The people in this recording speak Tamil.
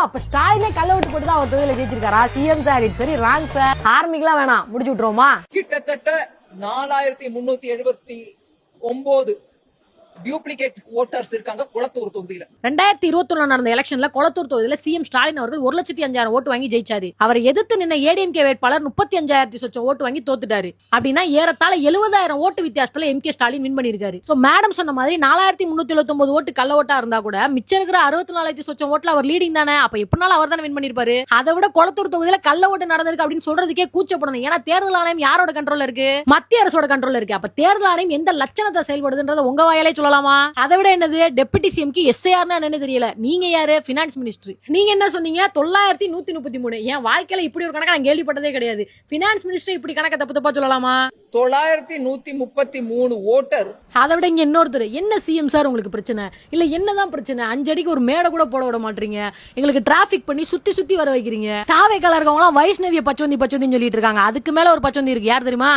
அப்ப ஸ்டாலினே கள்ள ஓட்டு போட்டு தான் அவர் தொகுதியில ஜெயிச்சிருக்காரா? சிஎம் சார் இட் சரி ராங் சார். ஆர்மிக்கெல்லாம் வேணாம், முடிச்சு விட்டுருவோமா? கிட்டத்தட்ட 4379 டியூப்ளிகேட் ஓட்டர்ஸ் இருக்காங்க குளத்தூர் தொகுதியில. 2021 நடந்த எலெக்ஷன்ல குளத்தூர் தொகுதியில சிஎம் ஸ்டாலின் அவர்கள் 1,05,000 ஓட்டு வாங்கி ஜெயிச்சாரு. அவரை எதிர்த்து நின்ன ஏடிஎம்கே வேட்பாளர் 35,000 சொச்சம் ஓட்டு வாங்கி தோத்துட்டாரு. அப்படின்னா ஏறத்தாழ 70,000 ஓட்டு வித்தியாசத்துல எம்கே ஸ்டாலின் வின் பண்ணிருக்காரு. சோ மேடம் சொன்ன மாதிரி 4,379 ஓட்டு கள்ள ஓட்டா இருந்தா கூட மிச்சம் இருக்கிற 64,000 சொச்சம் ஓட்டுல அவர் லீடிங் தானே. அப்ப எப்படினாலும் அவர் தானே வின் பண்ணிருப்பாரு. அதை விட குளத்தூர் தொகுதியில கள்ள ஓட்டு நடந்திருக்கு அப்படின்னு சொல்றதுக்கே கூச்சப்படணும். ஏன்னா தேர்தல் ஆணையம் யாரோட கண்ட்ரோல்ல இருக்கு? மத்திய அரசோட கண்ட்ரோல்ல இருக்கு. அப்ப தேர்தல் ஆணையம் எந்த லட்சணத்தை செயல்படுதுன்றத உங்க வாயாலே சொல்லலாமா? அதை விட என்னது, டெபுட்டி சிஎம்க்கு எஸ்ஐஆர்னா என்னன்னு தெரியல. நீங்க யாரு? Finance minister. நீங்க என்ன சொன்னீங்க? 9,133. என் வாழ்க்கையில இப்படி ஒரு கணக்கு நான் கேள்விப்பட்டதே கிடையாது. பினான்ஸ் மினிஸ்டர் இப்படி கணக்க தப்பு தப்பா சொல்லலாமா? 9,133 ஓட்டர். அதை விட இங்க இன்னொருத்தர், என்ன சிஎம் சார் உங்களுக்கு பிரச்சனை? இல்ல என்னதான் பிரச்சனை? 5 அடிக்கு ஒரு மேடை கூட போட விட மாட்டீங்க, எங்களுக்கு டிராபிக் பண்ணி சுத்தி சுத்தி வர வைக்கிறீங்க. தாவேக்கால இருக்கவங்க எல்லாம் வைஷ்ணவிய பச்சோந்தின்னு சொல்லிட்டு இருக்காங்க. அதுக்கு மேல ஒரு பச்சோந்தி இருக்கு, யார் தெரியுமா?